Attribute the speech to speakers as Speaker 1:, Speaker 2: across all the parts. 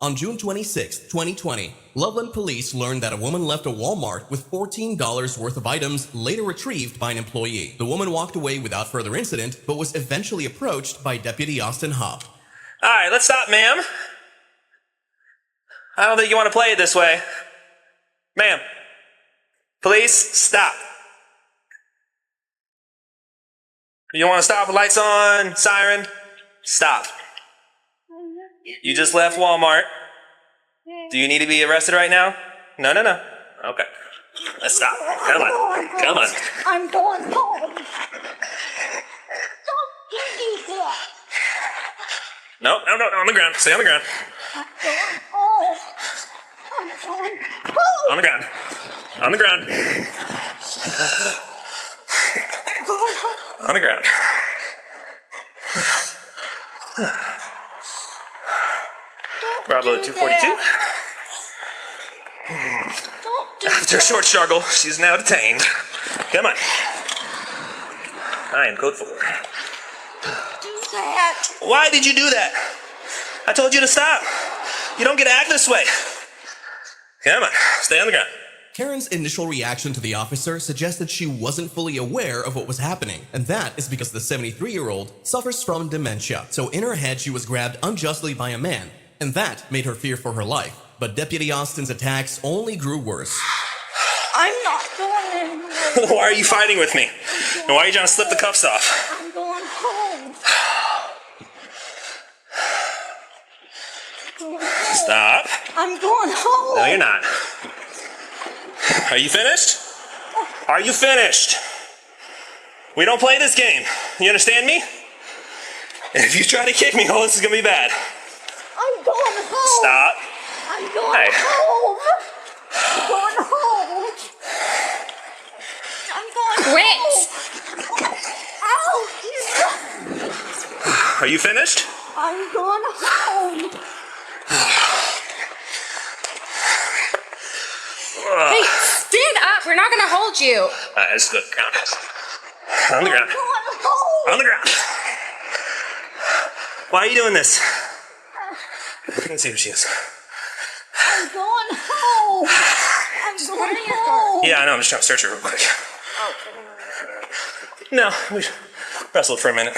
Speaker 1: On June 26, 2020, Loveland police learned that a woman left a Walmart with $14 worth of items later retrieved by an employee. The woman walked away without further incident, but was eventually approached by Deputy Austin Hobb.
Speaker 2: All right, let's stop, ma'am. I don't think you want to play it this way. Ma'am, police, stop. You want to stop with lights on, siren? Stop. You just left Walmart. Do you need to be arrested right now? No. Okay. Let's stop. Come on.
Speaker 3: I'm going home. Don't give me that.
Speaker 2: No, on the ground. Stay on the ground.
Speaker 3: I'm going home. I'm going home.
Speaker 2: On the ground. On the ground.
Speaker 3: I'm going home.
Speaker 2: On the ground. Bravo 242. After a short struggle, she's now detained. Come on. I am code 4.
Speaker 3: Do that.
Speaker 2: Why did you do that? I told you to stop. You don't get to act this way. Come on, stay on the ground.
Speaker 1: Karen's initial reaction to the officer suggested she wasn't fully aware of what was happening, and that is because the 73-year-old suffers from dementia. So in her head, she was grabbed unjustly by a man, and that made her fear for her life. But Deputy Austin's attacks only grew worse.
Speaker 3: I'm not going anywhere.
Speaker 2: Why are you fighting with me? And why are you trying to slip the cuffs off?
Speaker 3: I'm going home.
Speaker 2: Stop.
Speaker 3: I'm going home.
Speaker 2: No, you're not. Are you finished? Are you finished? We don't play this game. You understand me? And if you try to kick me, oh, this is gonna be bad.
Speaker 3: I'm going home.
Speaker 2: Stop.
Speaker 3: I'm going home. I'm going home. I'm going home. Ow!
Speaker 2: Are you finished?
Speaker 3: I'm going home.
Speaker 4: Hey, stand up. We're not going to hold you.
Speaker 2: Let's go ground. On the ground.
Speaker 3: I'm going home.
Speaker 2: On the ground. Why are you doing this? I can see who she is.
Speaker 3: I'm going home. I'm going home.
Speaker 2: Yeah, I know. I'm just trying to search her real quick. No, we wrestled for a minute.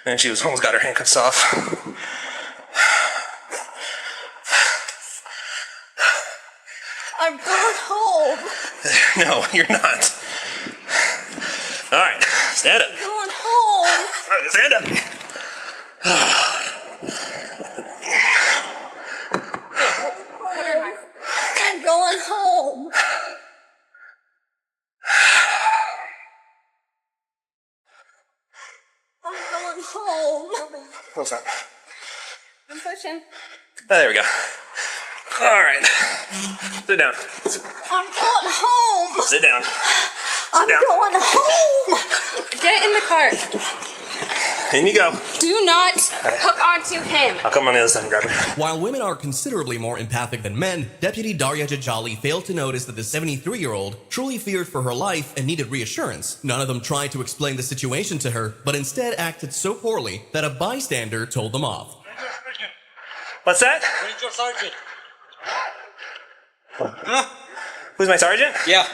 Speaker 2: And she was almost got her handcuffs off.
Speaker 3: I'm going home.
Speaker 2: No, you're not. All right, stand up.
Speaker 3: I'm going home.
Speaker 2: All right, stand up.
Speaker 3: I'm going home. I'm going home.
Speaker 2: Close up.
Speaker 4: I'm pushing.
Speaker 2: There we go. All right. Sit down.
Speaker 3: I'm going home.
Speaker 2: Sit down.
Speaker 3: I'm
Speaker 2: down.
Speaker 3: going home.
Speaker 4: Get in the car.
Speaker 2: In you go.
Speaker 4: Do not hook onto him.
Speaker 2: I'll come on the other side and grab her.
Speaker 1: While women are considerably more empathic than men, Deputy Daria Jajali failed to notice that the 73-year-old truly feared for her life and needed reassurance. None of them tried to explain the situation to her, but instead acted so poorly that a bystander told them off.
Speaker 2: What's that?
Speaker 5: Where's your sergeant?
Speaker 2: Huh? Who's my sergeant?
Speaker 5: Yeah.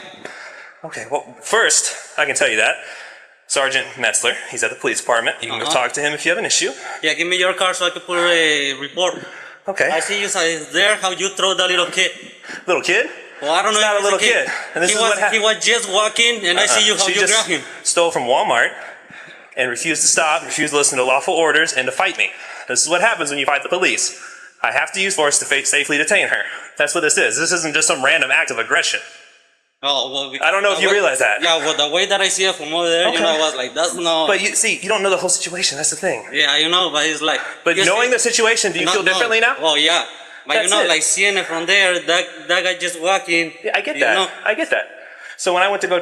Speaker 2: Okay, well, first, I can tell you that. Sergeant Metzler, he's at the police department. You can go talk to him if you have an issue.
Speaker 5: Yeah, give me your car so I can put a report.
Speaker 2: Okay.
Speaker 5: I see you there, how you throw that little kid.
Speaker 2: Little kid?
Speaker 5: Well, I don't know.
Speaker 2: He's not
Speaker 5: if
Speaker 2: a little
Speaker 5: it's
Speaker 2: kid. And this
Speaker 5: he
Speaker 2: is what
Speaker 5: was
Speaker 2: happened.
Speaker 5: He was just walking, and I see you how
Speaker 2: She
Speaker 5: you
Speaker 2: just
Speaker 5: grab him.
Speaker 2: stole from Walmart and refused to stop, refused to listen to lawful orders, and to fight me. This is what happens when you fight the police. I have to use force to safely detain her. That's what this is. This isn't just some random act of aggression.
Speaker 5: Oh, well,
Speaker 2: I don't know if you realize that.
Speaker 5: Yeah, well, the way that I see it from over there,
Speaker 2: Okay.
Speaker 5: you know, I was like, that's no.
Speaker 2: But you see, you don't know the whole situation. That's the thing.
Speaker 5: Yeah, you know, but it's like.
Speaker 2: But knowing the situation, do you feel differently now?
Speaker 5: Oh, yeah. But
Speaker 2: That's
Speaker 5: you know,
Speaker 2: it.
Speaker 5: like seeing it from there, that guy just walking.
Speaker 2: Yeah, I get
Speaker 5: you
Speaker 2: that.
Speaker 5: know?
Speaker 2: I get that. So when I went to go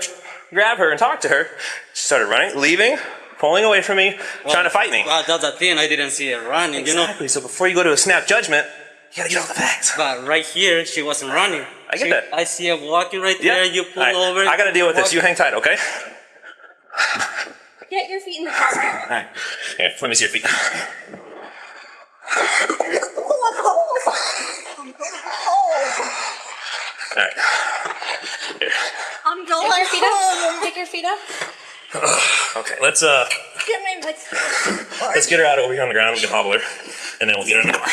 Speaker 2: grab her and talk to her, she started running, leaving, pulling away from me, trying to fight me.
Speaker 5: Well, that's the thing. I didn't see it running,
Speaker 2: Exactly.
Speaker 5: you know.
Speaker 2: So before you go to a snap judgment, you gotta get all the facts.
Speaker 5: But right here, she wasn't running.
Speaker 2: I get that.
Speaker 5: I see her walking right
Speaker 2: Yeah.
Speaker 5: there. You pull
Speaker 2: All right.
Speaker 5: over.
Speaker 2: I gotta deal with this. You hang tight, okay?
Speaker 4: Get your feet in the car.
Speaker 2: All right. Here, let me see your feet.
Speaker 4: Rita.
Speaker 2: Okay, let's
Speaker 4: Get my
Speaker 2: let's get her out over here on the ground. We can hobble her, and then we'll get her in the car.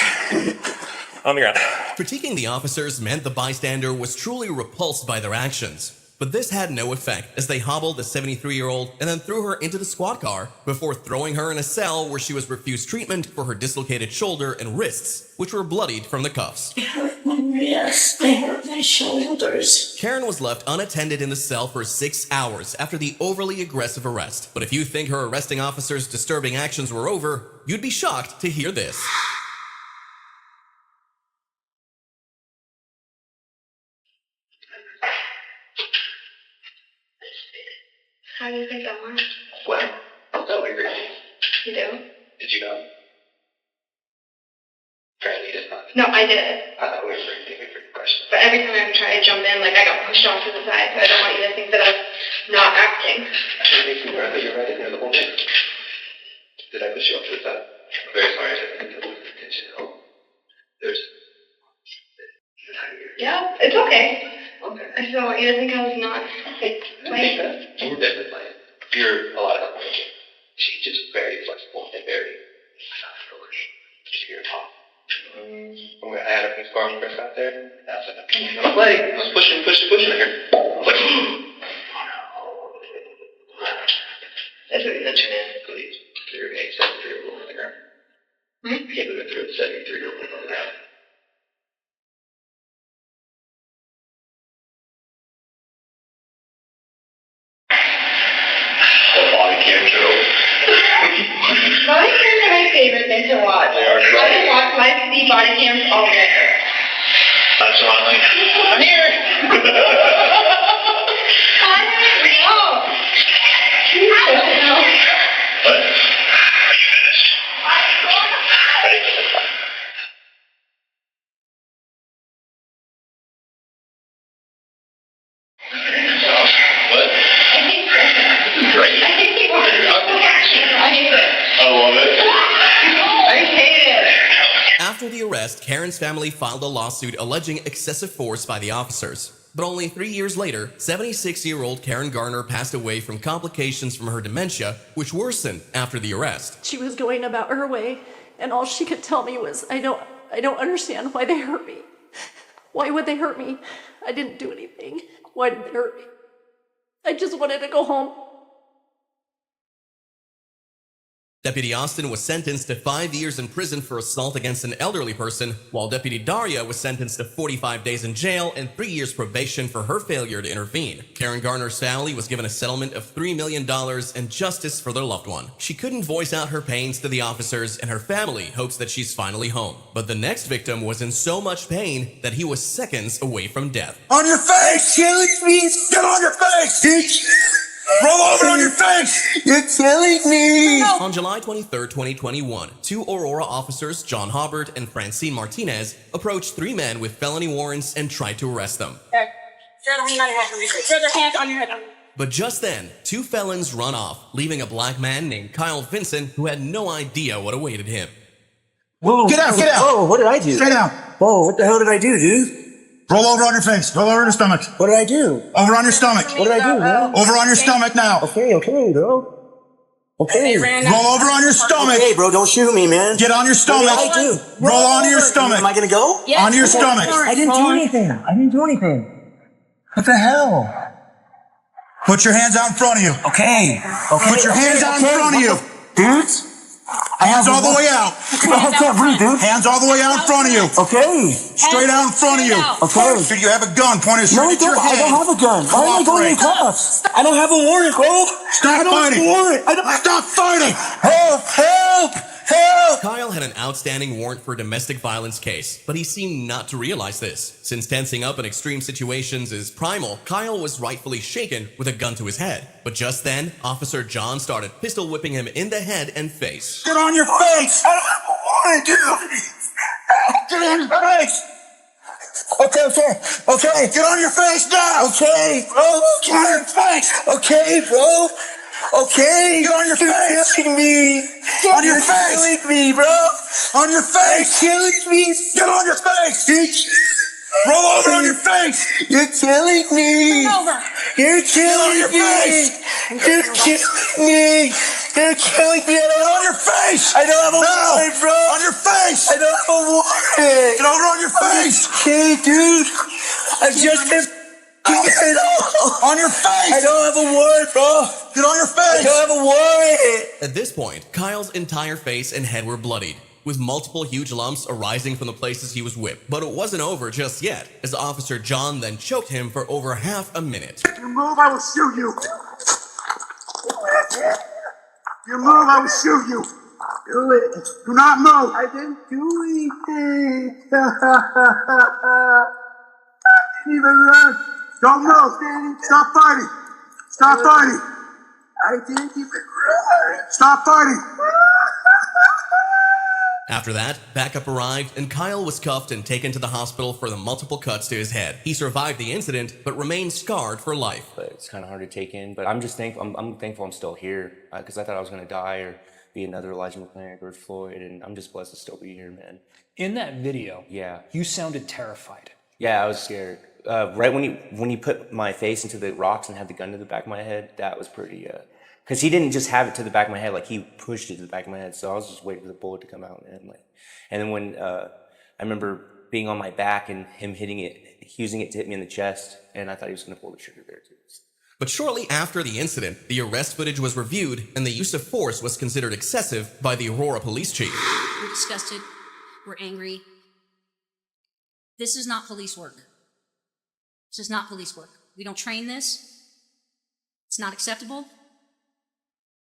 Speaker 2: On the ground.
Speaker 1: Critiquing the officers meant the bystander was truly repulsed by their actions. But this had no effect as they hobbled the 73-year-old and then threw her into the squad car before throwing her in a cell where she was refused treatment for her dislocated shoulder and wrists, which were bloodied from the cuffs.
Speaker 3: Yes, they hurt my shoulders.
Speaker 1: Karen was left unattended in the cell for 6 hours after the overly aggressive arrest. But if you think her arresting officers' disturbing actions were over, you'd be shocked to hear this.
Speaker 4: How do you think that went?
Speaker 6: Well, that went great.
Speaker 4: You do?
Speaker 6: Did you know? Apparently you did not.
Speaker 4: No, I did.
Speaker 6: I thought we were pretty good question.
Speaker 4: But every time I try to jump in, like I got pushed off to the side, so I don't want you to think that I'm not acting.
Speaker 6: I didn't think you were. I thought you were right in there the whole day. Did I push you off to the side? I'm very sorry. I didn't think that was intentional. There's...
Speaker 4: Yeah, it's okay.
Speaker 6: Okay.
Speaker 4: I just don't want you to think I was not like playing.
Speaker 6: You were definitely playing. You're a lot of help. She's just very flexible and very... Just your top. I had her from the scar when we first got there. And I was like, I'm gonna play. I was pushing her. I was like,
Speaker 4: That's what you mentioned it.
Speaker 6: please. You're a 73-year-old on the ground. I can't believe it threw a 73-year-old on the ground.
Speaker 4: Body cams are my favorite thing to watch.
Speaker 6: They are great.
Speaker 4: I can watch my see body cams all day.
Speaker 6: That's why I'm like, I'm here! What? What? Great.
Speaker 4: I hate it.
Speaker 6: I love it.
Speaker 4: I hate it.
Speaker 1: After the arrest, Karen's family filed a lawsuit alleging excessive force by the officers. But only 3 years later, 76-year-old Karen Garner passed away from complications from her dementia, which worsened after the arrest.
Speaker 7: She was going about her way, and all she could tell me was, I don't understand why they hurt me. Why would they hurt me? I didn't do anything. Why did they hurt me? I just wanted to go home.
Speaker 1: Deputy Austin was sentenced to 5 years in prison for assault against an elderly person, while Deputy Daria was sentenced to 45 days in jail and 3 years probation for her failure to intervene. Karen Garner's family was given a settlement of $3 million and justice for their loved one. She couldn't voice out her pains to the officers, and her family hopes that she's finally home. But the next victim was in so much pain that he was seconds away from death.
Speaker 8: On your face! Killing me! Get on your face! Roll over on your face! You're killing me!
Speaker 1: On July 23, 2021, two Aurora officers, John Hobbart and Francine Martinez, approached three men with felony warrants and tried to arrest them.
Speaker 3: Throw their hand on your head. Throw their hands on your head.
Speaker 1: But just then, two felons run off, leaving a black man named Kyle Vincent who had no idea what awaited him.
Speaker 8: Whoa! Get out! Get out!
Speaker 9: Whoa, what did I do?
Speaker 8: Stay down!
Speaker 9: Whoa, what the hell did I do, dude?
Speaker 8: Roll over on your face. Roll over on your stomach.
Speaker 9: What did I do?
Speaker 8: Over on your stomach.
Speaker 9: What did I do, man?
Speaker 8: Over on your stomach now.
Speaker 9: Okay, bro. Okay.
Speaker 8: Roll over on your stomach.
Speaker 9: Hey, bro, don't shoot me, man.
Speaker 8: Get on your stomach.
Speaker 9: What did I do?
Speaker 8: Roll onto your stomach.
Speaker 9: Am I gonna go?
Speaker 3: Yes.
Speaker 8: Onto your stomach.
Speaker 9: I didn't do anything. I didn't do anything. What the hell?
Speaker 8: Put your hands out in front of you.
Speaker 9: Okay.
Speaker 8: Put your hands out in front of you.
Speaker 9: Dudes?
Speaker 8: Hands all the way out.
Speaker 9: I can't breathe, dude.
Speaker 8: Hands all the way out in front of you.
Speaker 9: Okay.
Speaker 8: Straight out in front of you.
Speaker 9: Okay.
Speaker 8: Should you have a gun pointed
Speaker 9: No,
Speaker 8: straight at your
Speaker 9: I
Speaker 8: head?
Speaker 9: don't have a gun. Why am I going in cuffs? I don't have a warrant, bro.
Speaker 8: Stop fighting. Stop fighting.
Speaker 9: Help! Help! Help!
Speaker 1: Kyle had an outstanding warrant for a domestic violence case, but he seemed not to realize this. Since tensing up in extreme situations is primal, Kyle was rightfully shaken with a gun to his head. But just then, Officer John started pistol whipping him in the head and face.
Speaker 8: Get on your face.
Speaker 9: I don't have a warrant, dude. Get on your face. Okay.
Speaker 8: Get on your face now.
Speaker 9: Okay, bro.
Speaker 8: Get on your face.
Speaker 9: Okay, bro. Okay.
Speaker 8: Get on your face.
Speaker 9: Killing me.
Speaker 8: On your face.
Speaker 9: Killing me, bro.
Speaker 8: On your face.
Speaker 9: Killing me.
Speaker 8: Get on your face. Roll over on your face! You're killing me! You're killing me! You're killing me! You're killing me! On your face! I don't have a warrant, bro! On your face! I don't have a warrant! Get over on your face! Okay, dude! I just been on your face! I don't have a warrant, bro! Get on your face! I don't have a warrant!
Speaker 1: At this point, Kyle's entire face and head were bloodied, with multiple huge lumps arising from the places he was whipped. But it wasn't over just yet, as Officer John then choked him for over half a minute.
Speaker 8: You move, I will shoot you! You move, I will shoot you! Do it! Do not move! I didn't do anything! Even run! Don't move! Stop fighting! Stop fighting! I didn't even run! Stop fighting!
Speaker 1: After that, backup arrived and Kyle was cuffed and taken to the hospital for the multiple cuts to his head. He survived the incident, but remained scarred for life.
Speaker 10: But it's kind of hard to take in, but I'm just thankful. I'm thankful I'm still here, because I thought I was going to die or be another Elijah McClain or Floyd, and I'm just blessed to still be here, man.
Speaker 11: In that video,
Speaker 10: Yeah.
Speaker 11: you sounded terrified.
Speaker 10: Yeah, I was scared. Right when he put my face into the rocks and had the gun to the back of my head, that was pretty, because he didn't just have it to the back of my head, like he pushed it to the back of my head, so I was just waiting for the bullet to come out, man. Like, and then when, I remember being on my back and him hitting it, using it to hit me in the chest, and I thought he was going to pull the trigger there too.
Speaker 1: But shortly after the incident, the arrest footage was reviewed and the use of force was considered excessive by the Aurora police chief.
Speaker 12: We're disgusted. We're angry. This is not police work. This is not police work. We don't train this. It's not acceptable.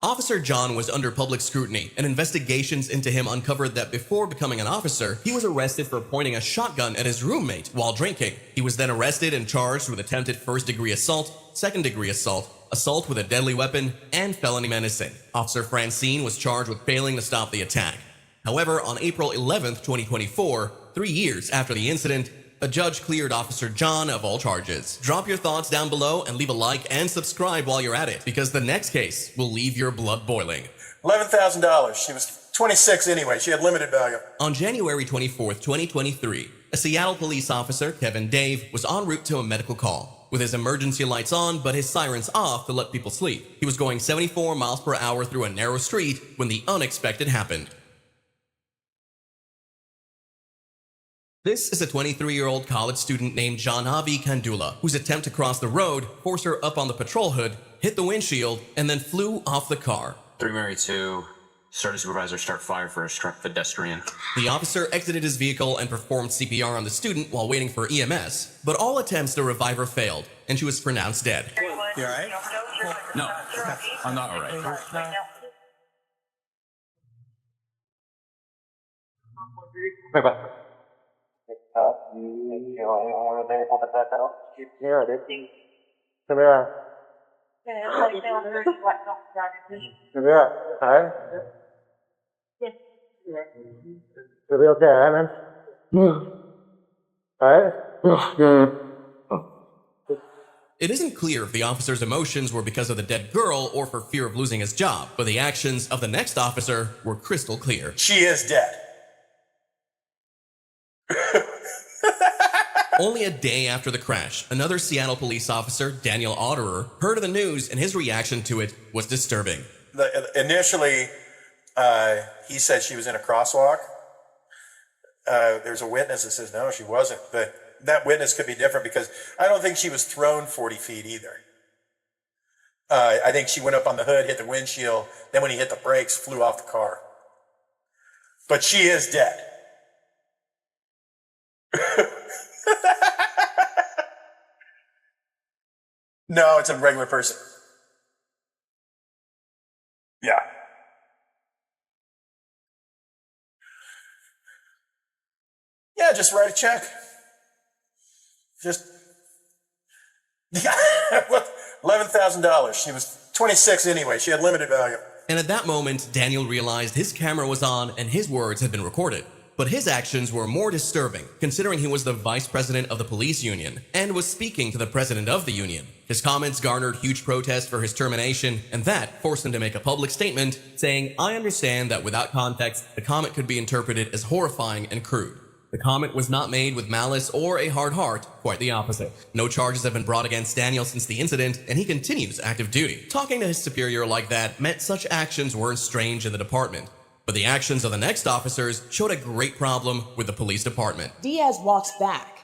Speaker 1: Officer John was under public scrutiny, and investigations into him uncovered that before becoming an officer, he was arrested for pointing a shotgun at his roommate while drinking. He was then arrested and charged with attempted first-degree assault, second-degree assault, assault with a deadly weapon, and felony menacing. Officer Francine was charged with failing to stop the attack. However, on April 11th, 2024, 3 years after the incident, a judge cleared Officer John of all charges. Drop your thoughts down below and leave a like and subscribe while you're at it, because the next case will leave your blood boiling.
Speaker 8: $11,000. She was 26 anyway. She had limited value.
Speaker 1: On January 24th, 2023, a Seattle police officer, Kevin Dave, was en route to a medical call. With his emergency lights on but his sirens off to let people sleep. He was going 74 miles per hour through a narrow street when the unexpected happened. This is a 23-year-old college student named Janavi Kandula, whose attempt to cross the road forced her up on the patrol hood, hit the windshield, and then flew off the car.
Speaker 13: 3 Mary 2, starting supervisor start fire for a struck pedestrian.
Speaker 1: The officer exited his vehicle and performed CPR on the student while waiting for EMS, but all attempts to revive her failed, and she was pronounced dead.
Speaker 8: You alright?
Speaker 13: No, I'm not alright.
Speaker 6: Bye-bye. Come here. Alright? You'll be okay, alright, man? Alright?
Speaker 1: It isn't clear if the officer's emotions were because of the dead girl or for fear of losing his job, but the actions of the next officer were crystal clear.
Speaker 8: She is dead.
Speaker 1: Only a day after the crash, another Seattle police officer, Daniel Otterer, heard of the news and his reaction to it was disturbing.
Speaker 8: Initially, he said she was in a crosswalk. There's a witness that says, no, she wasn't. But that witness could be different because I don't think she was thrown 40 feet either. I think she went up on the hood, hit the windshield, then when he hit the brakes, flew off the car. But she is dead. No, it's a regular person. Yeah. Yeah, just write a check. Just $11,000. She was 26 anyway. She had limited value.
Speaker 1: And at that moment, Daniel realized his camera was on and his words had been recorded. But his actions were more disturbing, considering he was the vice president of the police union and was speaking to the president of the union. His comments garnered huge protest for his termination, and that forced him to make a public statement saying, "I understand that without context, the comment could be interpreted as horrifying and crude." The comment was not made with malice or a hard heart, quite the opposite. No charges have been brought against Daniel since the incident, and he continues active duty. Talking to his superior like that meant such actions weren't strange in the department. But the actions of the next officers showed a great problem with the police department.
Speaker 14: Diaz walks back.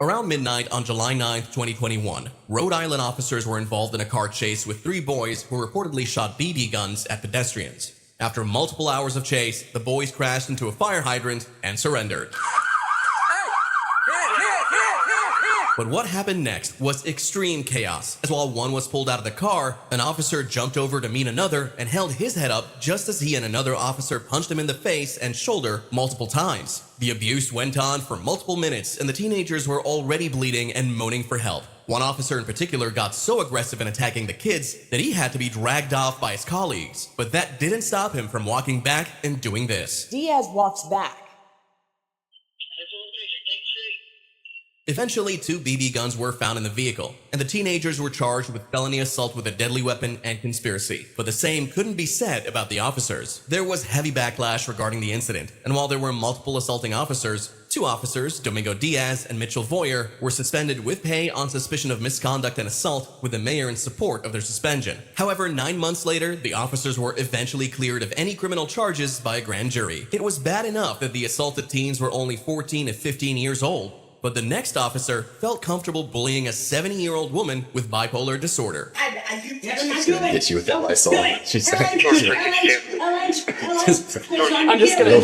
Speaker 1: Around midnight on July 9th, 2021, Rhode Island officers were involved in a car chase with 3 boys who reportedly shot BB guns at pedestrians. After multiple hours of chase, the boys crashed into a fire hydrant and surrendered. But what happened next was extreme chaos, as while one was pulled out of the car, an officer jumped over to meet another and held his head up just as he and another officer punched him in the face and shoulder multiple times. The abuse went on for multiple minutes, and the teenagers were already bleeding and moaning for help. One officer in particular got so aggressive in attacking the kids that he had to be dragged off by his colleagues. But that didn't stop him from walking back and doing this.
Speaker 14: Diaz walks back.
Speaker 1: Eventually, 2 BB guns were found in the vehicle, and the teenagers were charged with felony assault with a deadly weapon and conspiracy. But the same couldn't be said about the officers. There was heavy backlash regarding the incident, and while there were multiple assaulting officers, 2 officers, Domingo Diaz and Mitchell Voyer, were suspended with pay on suspicion of misconduct and assault, with the mayor in support of their suspension. However, 9 months later, the officers were eventually cleared of any criminal charges by a grand jury. It was bad enough that the assaulted teens were only 14 and 15 years old, but the next officer felt comfortable bullying a 70-year-old woman with bipolar disorder.
Speaker 15: She's gonna hit you with that Lysol. She's gonna
Speaker 7: I'm just gonna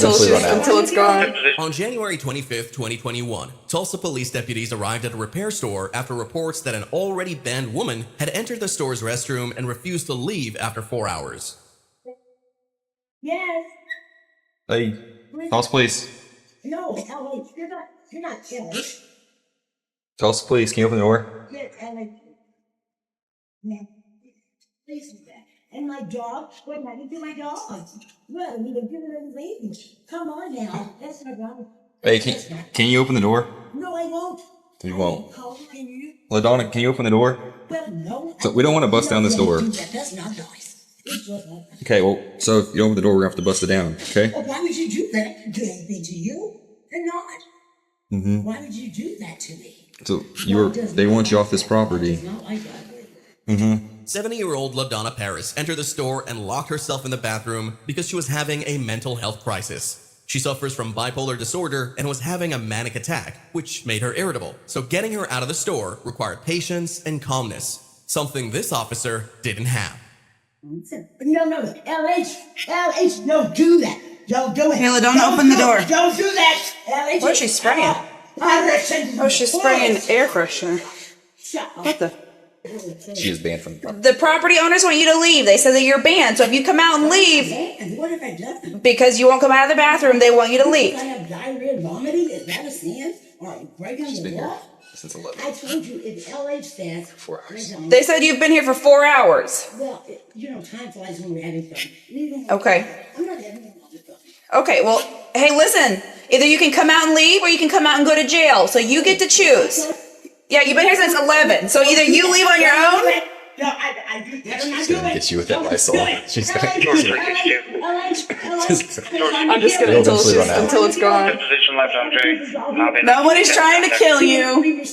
Speaker 7: until it's gone.
Speaker 1: On January 25th, 2021, Tulsa police deputies arrived at a repair store after reports that an already banned woman had entered the store's restroom and refused to leave after 4 hours.
Speaker 14: Yes.
Speaker 15: Hey, Tulsa police.
Speaker 14: No, Alex, you're not killing.
Speaker 15: Tulsa police, can you open the door?
Speaker 14: Yes, Alex. No. Please do that. And my dog? What am I going to do my dog? Well, we can do it in the Come on now. That's not wrong.
Speaker 15: Hey, can you open the door?
Speaker 14: No, I won't.
Speaker 15: You won't.
Speaker 14: Can you?
Speaker 15: LaDonna, can you open the door?
Speaker 14: Well, no.
Speaker 15: So we don't want to bust down this door.
Speaker 14: That's not nice.
Speaker 15: Okay, well, so if you don't open the door, we're going to have to bust it down, okay?
Speaker 14: Well, why would you do that? I didn't do anything to you. They're not.
Speaker 15: Mm-hmm.
Speaker 14: Why would you do that to me?
Speaker 15: So they want you off this property. Mm-hmm.
Speaker 1: 70-year-old LaDonna Paris entered the store and locked herself in the bathroom because she was having a mental health crisis. She suffers from bipolar disorder and was having a manic attack, which made her irritable. So getting her out of the store required patience and calmness, something this officer didn't have.
Speaker 14: No, LH, don't do that. Don't do it.
Speaker 16: Kayla, don't open the door.
Speaker 14: Don't do that. LH.
Speaker 16: What is she spraying? Oh, she's spraying air freshener. What the?
Speaker 15: She is banned from the property.
Speaker 16: The property owners want you to leave. They said that you're banned. So if you come out and leave,
Speaker 14: And what have I done?
Speaker 16: because you won't come out of the bathroom, they want you to leave.
Speaker 14: I have diarrhea and vomiting. Is that a sin? Or breaking
Speaker 15: She's
Speaker 14: the
Speaker 15: been here
Speaker 14: law?
Speaker 15: since 11.
Speaker 14: I told you if LH stands
Speaker 15: 4 hours.
Speaker 16: They said you've been here for 4 hours.
Speaker 14: Well, time flies when we're having fun.
Speaker 16: Okay.
Speaker 14: I'm not having fun.
Speaker 16: Okay, well, hey, listen. Either you can come out and leave or you can come out and go to jail. So you get to choose. Yeah, you've been here since 11. So either you leave on your own.
Speaker 14: No, I do that.
Speaker 15: She's gonna hit you with that Lysol. She's gonna hit you.
Speaker 7: I'm just gonna until it's gone.
Speaker 6: Position left on Jay.
Speaker 16: Nobody's trying to kill you.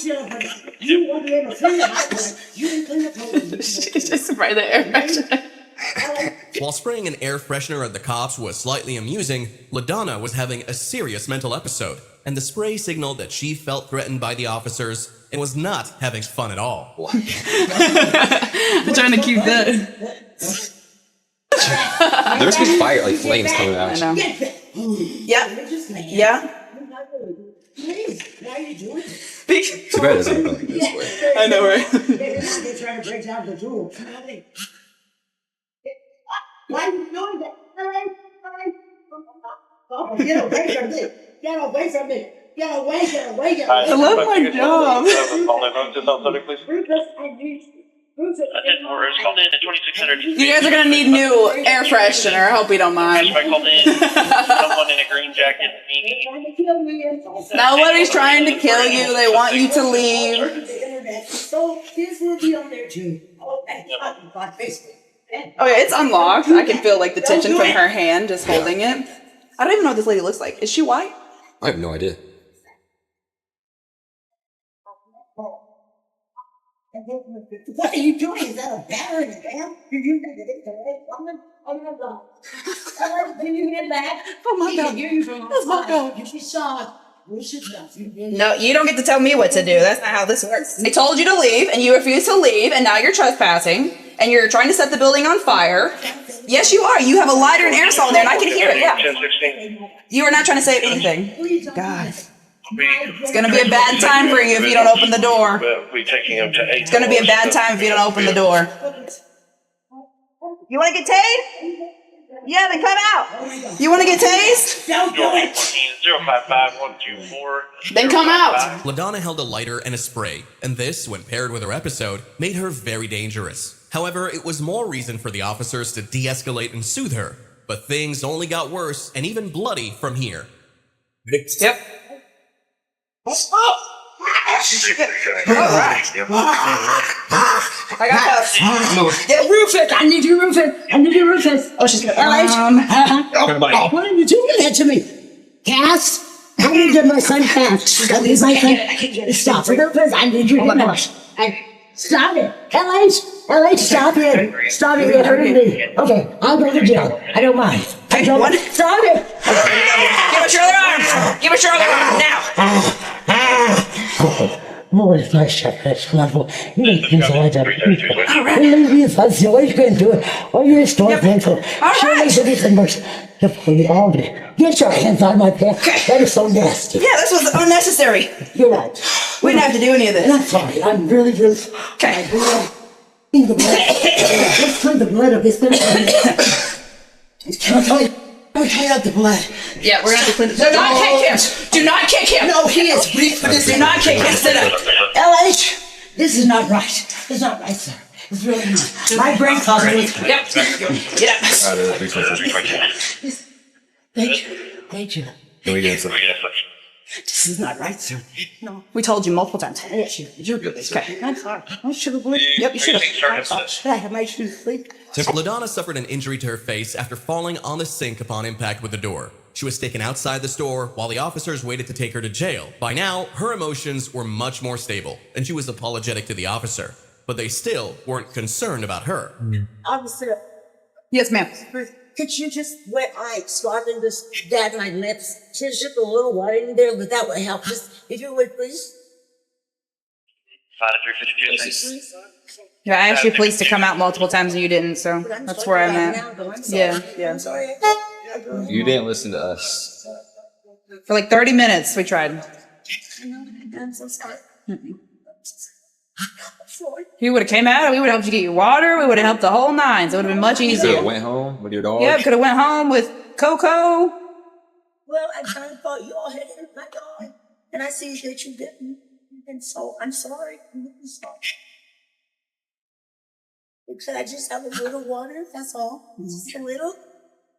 Speaker 7: She's just spray the air freshener.
Speaker 1: While spraying an air freshener at the cops was slightly amusing, LaDonna was having a serious mental episode, and the spray signaled that she felt threatened by the officers and was not having fun at all.
Speaker 7: I'm trying to keep that.
Speaker 15: There's been fire, like flames coming out.
Speaker 16: I know. Yeah. Yeah.
Speaker 14: Why are you doing this?
Speaker 15: Too bad it doesn't look like this way.
Speaker 7: I know, right?
Speaker 14: They're trying to break down the door. Why are you doing that? Oh, get away from me! Get away from me! Get away!
Speaker 7: I love my job. You guys are gonna need new air freshener. I hope you don't mind.
Speaker 2: Someone in a green jacket.
Speaker 16: Nobody's trying to kill you. They want you to leave.
Speaker 14: So this will be on there too. Oh, Facebook.
Speaker 16: Oh yeah, it's unlocked. I can feel like the tension from her hand just holding it. I don't even know what this lady looks like. Is she white?
Speaker 15: I have no idea.
Speaker 14: What are you doing? Is that a battery, man? Can you get back?
Speaker 16: Oh my God.
Speaker 14: That's my God. You should saw.
Speaker 16: No, you don't get to tell me what to do. That's not how this works. I told you to leave, and you refused to leave, and now you're trespassing, and you're trying to set the building on fire. Yes, you are. You have a lighter and aerosol in there, and I can hear it. Yeah. You are not trying to say anything. God. It's going to be a bad time for you if you don't open the door. It's going to be a bad time if you don't open the door. You want to get tased? Yeah, then come out. You want to get tased?
Speaker 14: Don't do it.
Speaker 13: 055-124.
Speaker 16: Then come out.
Speaker 1: LaDonna held a lighter and a spray, and this, when paired with her episode, made her very dangerous. However, it was more reason for the officers to de-escalate and soothe her, but things only got worse and even bloody from here.
Speaker 16: Yep.
Speaker 14: Stop.
Speaker 16: Alright. I got cuffs.
Speaker 14: Get Rufus. I need you, Rufus. I need you, Rufus.
Speaker 16: Oh, she's good.
Speaker 14: What are you doing that to me? Cass? I need to my son Cass. I need my son. Stop it, Rufus. I need you. Stop it. LH, stop it. Stop it. You're hurting me. Okay, I'll go to jail. I don't mind. Stop it.
Speaker 16: Give us your other arm. Give us your other arm now.
Speaker 14: What if I shut this level? You make things like that. Leave me if I see what you can do it. Or you're a store pencil. Sure makes a difference much. All day. Get your hands on my pants. That is so nasty.
Speaker 16: Yeah, this was unnecessary.
Speaker 14: You're right.
Speaker 16: We didn't have to do any of this.
Speaker 14: I'm sorry. I'm really.
Speaker 16: Okay.
Speaker 14: Let's clean the blood of this thing. We'll clean up the blood.
Speaker 16: Yeah, we're gonna have to clean. Do not kick him. Do not kick him.
Speaker 14: No, he is weak for this.
Speaker 16: Do not kick him. Sit up.
Speaker 14: LH, this is not right. It's not right, sir. It's really not. My brain caused it.
Speaker 16: Yep. Get up.
Speaker 14: Thank you.
Speaker 15: Can we get some?
Speaker 14: This is not right, sir. No.
Speaker 16: We told you multiple times.
Speaker 14: Yes, you're good.
Speaker 16: Okay.
Speaker 14: I'm sorry. I should have believed.
Speaker 16: Yep, you should have.
Speaker 14: Should I have my shoes sleep?
Speaker 1: LaDonna suffered an injury to her face after falling on the sink upon impact with the door. She was taken outside the store while the officers waited to take her to jail. By now, her emotions were much more stable, and she was apologetic to the officer. But they still weren't concerned about her.
Speaker 14: Officer.
Speaker 16: Yes, ma'am.
Speaker 14: Could you just wet ice so I can just dab my lips? Just a little water in there, but that would help. Just, if you would, please.
Speaker 16: Yeah, I asked you police to come out multiple times and you didn't, so that's where I'm at. Yeah.
Speaker 14: I'm sorry.
Speaker 15: You didn't listen to us.
Speaker 16: For like 30 minutes, we tried.
Speaker 14: I'm so sorry.
Speaker 16: He would have came out, we would have helped you get your water, we would have helped the whole nines. It would have been much
Speaker 15: You could
Speaker 16: easier.
Speaker 15: have went home with your dog.
Speaker 16: Yeah, could have went home with Coco.
Speaker 14: Well, I kind of thought you all had hit my dog, and I see that you didn't. And so, I'm sorry. I'm sorry. Could I just have a little water? That's all. Just a little?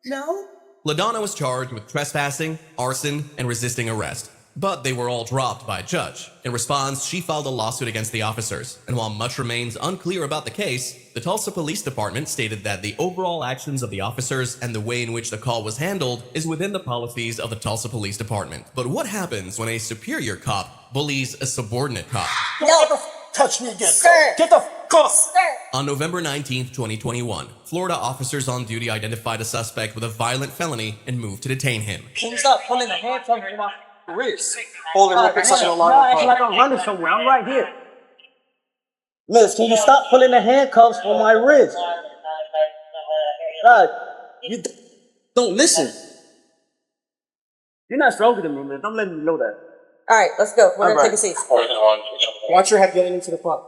Speaker 14: No?
Speaker 1: LaDonna was charged with trespassing, arson, and resisting arrest. But they were all dropped by a judge. In response, she filed a lawsuit against the officers. And while much remains unclear about the case, the Tulsa Police Department stated that the overall actions of the officers and the way in which the call was handled is within the policies of the Tulsa Police Department. But what happens when a superior cop bullies a subordinate cop?
Speaker 8: Never touch me again. Sir. Get the f*** off.
Speaker 14: Sir.
Speaker 1: On November 19th, 2021, Florida officers on duty identified a suspect with a violent felony and moved to detain him.
Speaker 9: Can you stop pulling the hand from my wrist? Holding real quick so you don't line up. Like I'm running somewhere. I'm right here. Miss, can you stop pulling the handcuffs on my wrist? You don't listen. You're not stronger than me, man. Don't let me know that.
Speaker 14: All right, let's go. We're going to take a seat.
Speaker 9: Watch your head getting into the car.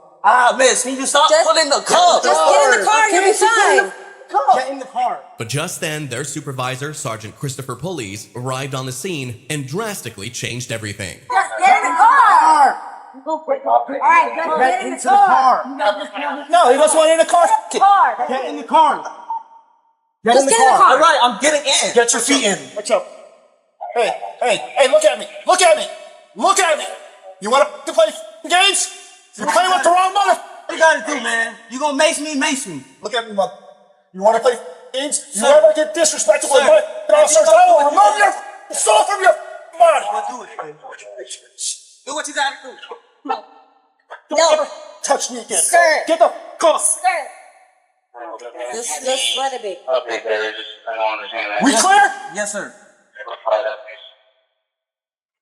Speaker 9: Miss, can you stop pulling the cuffs?
Speaker 14: Just get in the car. You'll be fine.
Speaker 9: Get in the car.
Speaker 1: But just then, their supervisor, Sergeant Christopher Pulley's, arrived on the scene and drastically changed everything.
Speaker 14: Just get in the car. All right, get in the car.
Speaker 9: No, he doesn't want in the car. Get in the car. Get in the car. All right, I'm getting in. Get your feet in. What's up?
Speaker 8: Hey, look at me. Look at me. Look at me. You want to play games? You're playing with the wrong mother.
Speaker 9: What you gotta do, man? You gonna mace me?
Speaker 8: Look at me, mother. You want to play games? You ever get disrespectful with my Officers, I will remove your soul from your body.
Speaker 9: Do what you gotta do.
Speaker 14: No.
Speaker 8: Don't ever touch me again.
Speaker 14: Sir.
Speaker 8: Get the cuff.
Speaker 14: Sir. Just let it be.
Speaker 6: Okay, Taylor, I don't understand that.
Speaker 8: We clear?
Speaker 9: Yes, sir.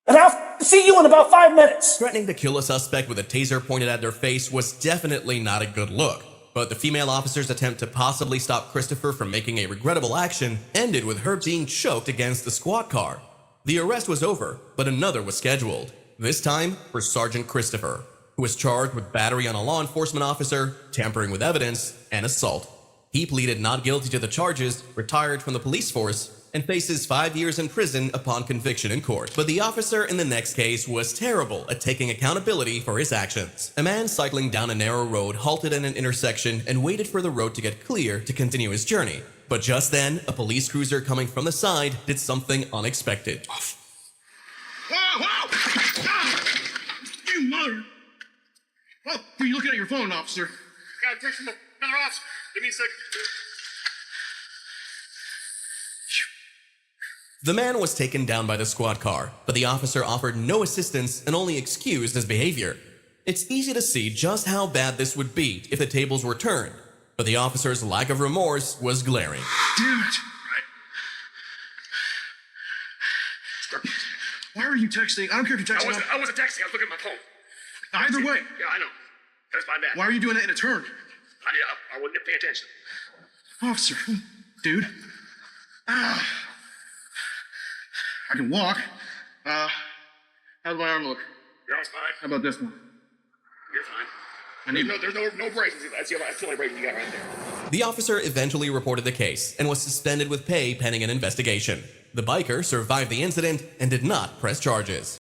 Speaker 8: And I'll see you in about 5 minutes.
Speaker 1: Threatening to kill a suspect with a taser pointed at their face was definitely not a good look. But the female officer's attempt to possibly stop Christopher from making a regrettable action ended with her being choked against the squad car. The arrest was over, but another was scheduled. This time for Sergeant Christopher, who was charged with battery on a law enforcement officer, tampering with evidence, and assault. He pleaded not guilty to the charges, retired from the police force, and faces 5 years in prison upon conviction in court. But the officer in the next case was terrible at taking accountability for his actions. A man cycling down a narrow road halted at an intersection and waited for the road to get clear to continue his journey. But just then, a police cruiser coming from the side did something unexpected.
Speaker 17: Whoa, whoa! Ah! You mother! Oh, were you looking at your phone, officer? Got a text from another officer. Give me a second.
Speaker 1: The man was taken down by the squad car, but the officer offered no assistance and only excused his behavior. It's easy to see just how bad this would be if the tables were turned, but the officer's lack of remorse was glaring.
Speaker 17: Damn it! Why are you texting? I don't care if you're texting. I wasn't texting. I was looking at my phone. Either way. Yeah, I know. That's my bad. Why are you doing that in a turn? I wasn't paying attention. Officer, dude. I can walk. How's my arm look? Your arm's fine. How about this one? You're fine. There's no braces. That's the only braces you got right there.
Speaker 1: The officer eventually reported the case and was suspended with pay pending an investigation. The biker survived the incident and did not press charges.